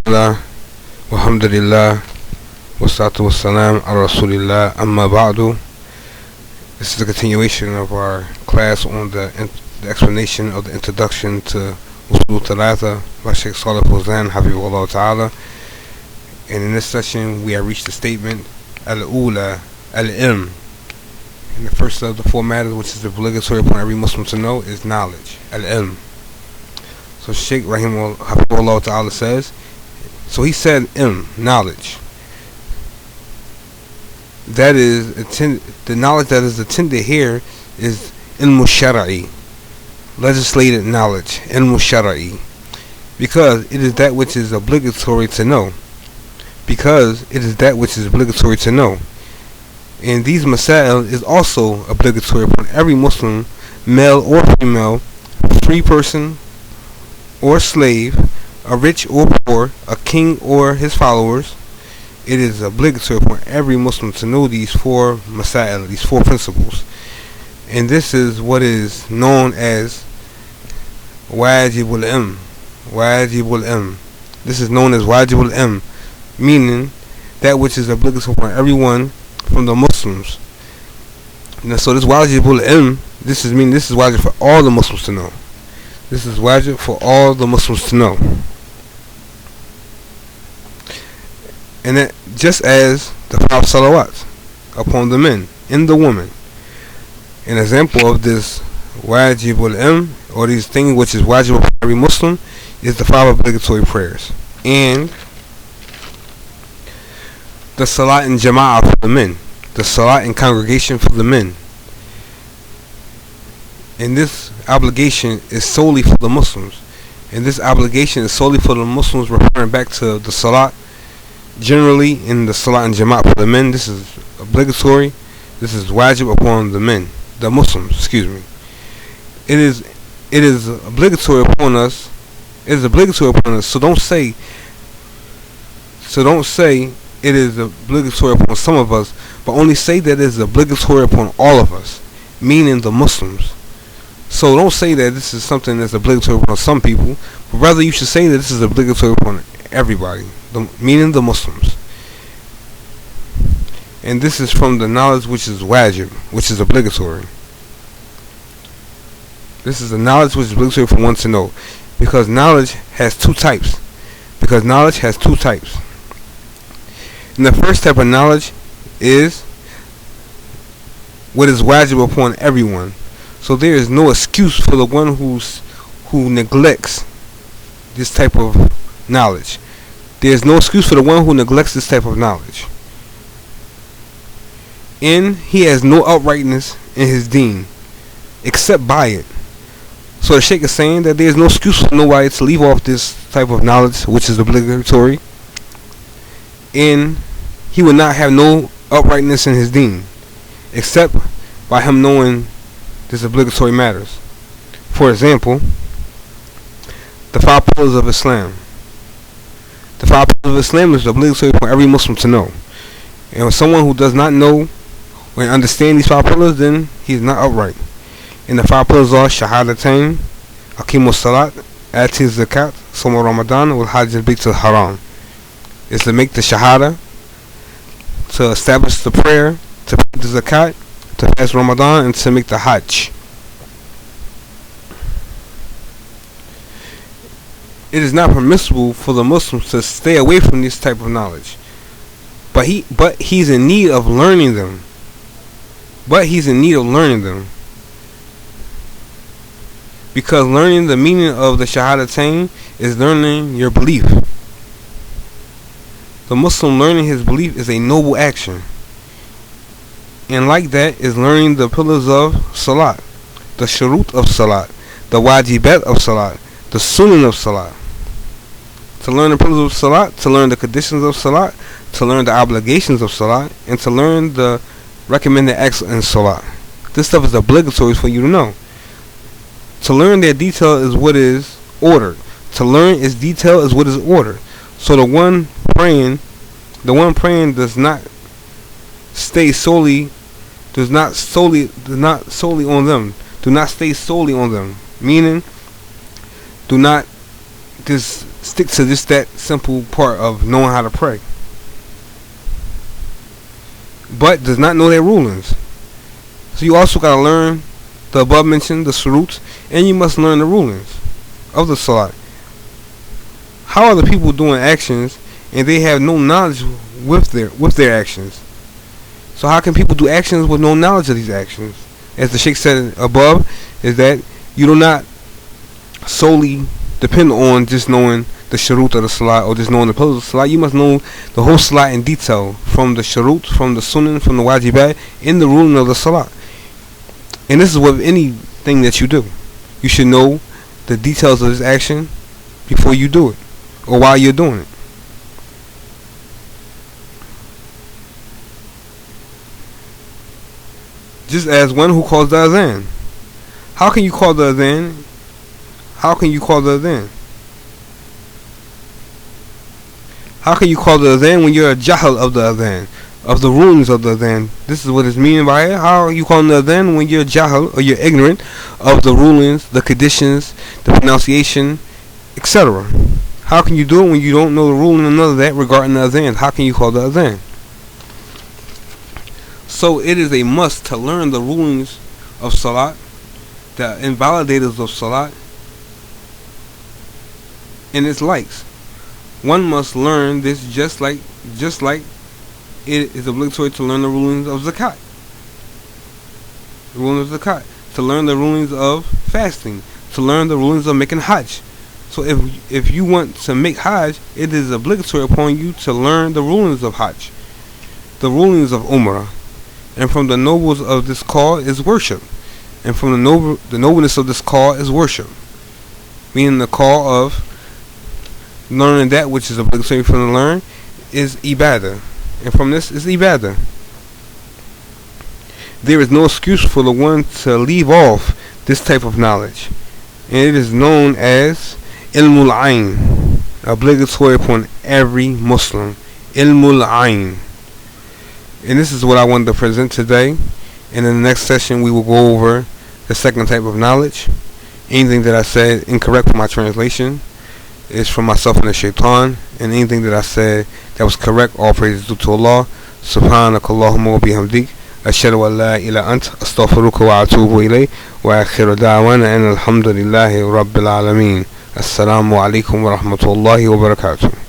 Bismillah, walhamdulillah, wassalatu wassalam ala rasulillah, amma ba'du. This is a continuation of our class on the explanation of the introduction to Usool Thalatha by Sheikh Salih Fawzan, Hafizahullah Ta'ala. And in this session we have reached the statement Al-Ula, Al-Ilm. And the first of the four matters, which is obligatory upon every Muslim to know, is knowledge, Al-Ilm. So Sheikh Rahimahullah Ta'ala says, so he said ilm, knowledge. That is, the knowledge that is intended here is ilmu shar'i, legislated knowledge, ilmu shar'i, because it is that which is obligatory to know. Because it is that which is obligatory to know. And these masail is also obligatory upon every Muslim, male or female, free person or slave, a rich or poor, a king or his followers. It is obligatory upon every Muslim to know these four masail, these four principles. And this is what is known as wajibul ilm. Wajibul ilm. This is known as wajibul ilm, meaning that which is obligatory upon everyone from the Muslims. Now, so this wajibul ilm, this is wajib for all the Muslims to know. This is wajib for all the Muslims to know. And that just as the 5 salawat upon the men and the women. An example of this wajibul ilm, or these things which is wajib upon every Muslim, is the 5 obligatory prayers. And the salat in jama'ah for the men. The salat in congregation for the men. And this obligation is solely for the Muslims. And this obligation is solely for the Muslims, referring back to the salat. Generally, in the salat and jama'at for the men, this is obligatory. This is wajib upon the men, the Muslims. Excuse me. It is obligatory upon us. It is obligatory upon us. So don't say it is obligatory upon some of us, but only say that it is obligatory upon all of us, meaning the Muslims. So don't say that this is something that's obligatory upon some people, but rather you should say that this is obligatory upon everybody, meaning the Muslims. And this is from the knowledge which is wajib, which is obligatory. This is the knowledge which is obligatory for one to know, because knowledge has two types. And the first type of knowledge is what is wajib upon everyone. So there is no excuse for the one who neglects this type of knowledge. There is no excuse for the one who neglects this type of knowledge. And he has no uprightness in his deen, except by it. So the Shaykh is saying that there is no excuse for nobody to leave off this type of knowledge, which is obligatory. And he would not have no uprightness in his deen, except by him knowing this obligatory matters. For example, the 5 pillars of Islam. The 5 pillars of Islam is obligatory for every Muslim to know. And with someone who does not know or understand these 5 pillars, then he is not upright. And the 5 pillars are Shahadatain, Aqimus Salat, Ati Zakat, Sawm Ramadan, wal Hajj al-Bayt al-Haram. Is to make the Shahada, to establish the prayer, to pay the Zakat, to fast Ramadan, and to make the Hajj. It is not permissible for the Muslims to stay away from this type of knowledge, but he's in need of learning them. Because learning the meaning of the Shahadatain is learning your belief. The Muslim learning his belief is a noble action. And like that is learning the pillars of Salat, the shurut of Salat, the wajibat of Salat, the sunan of Salat. To learn the pillars of Salat, to learn the conditions of Salat, to learn the obligations of Salat, and to learn the recommended acts in Salat. This stuff is obligatory for you to know. To learn their detail is what is ordered. To learn its detail is what is ordered. So the one praying does not stay solely on them. Do not stay solely on them. Meaning, do not just stick to just that simple part of knowing how to pray, but does not know their rulings. So you also got to learn the above mentioned, the suruts, and you must learn the rulings of the salat. How are the people doing actions and they have no knowledge with their actions? So how can people do actions with no knowledge of these actions? As the Sheikh said above, is that you do not solely depend on just knowing the shurut of the salat or just knowing the pillars of the salat. You must know the whole salat in detail, from the shurut, from the sunan, from the wajibat, in the ruling of the salat. And this is with anything that you do. You should know the details of this action before you do it, or while you're doing it. Just as one who calls the adhan. How can you call the adhan? How can you call the adhan? How can you call the adhan when you're a jahil of the adhan, of the rulings of the adhan? This is what it's meaning by it. How are you calling the adhan when you're jahil, or you're ignorant of the rulings, the conditions, the pronunciation, etc.? How can you do it when you don't know the ruling and none of that regarding the adhan? How can you call the adhan? So it is a must to learn the rulings of salat, the invalidators of salat, and its likes. One must learn this just like it is obligatory to learn the rulings of zakat. The rulings of zakat. To learn the rulings of fasting. To learn the rulings of making hajj. So if you want to make hajj, it is obligatory upon you to learn the rulings of hajj, the rulings of umrah. And from the nobles of this call is worship. And from the nobleness of this call is worship. Meaning the call of learning that which is obligatory for them to learn is ibadah. And from this is ibadah. There is no excuse for the one to leave off this type of knowledge. And it is known as ilmul ayn, obligatory upon every Muslim. Ilmul ayn. And this is what I wanted to present today. And in the next session we will go over the second type of knowledge. Anything that I said incorrect for my translation is from myself and the shaitan. And anything that I said that was correct, all praise is due to Allah. Subhanakallahumma wa bihamdik. Ashhadu an la ilaha ant. Astaghfiruka wa atubu ilayh. Wa akhiru da'wana an alhamdulillahi rabbil alameen. Assalamu alaikum wa rahmatullahi wa barakatuh.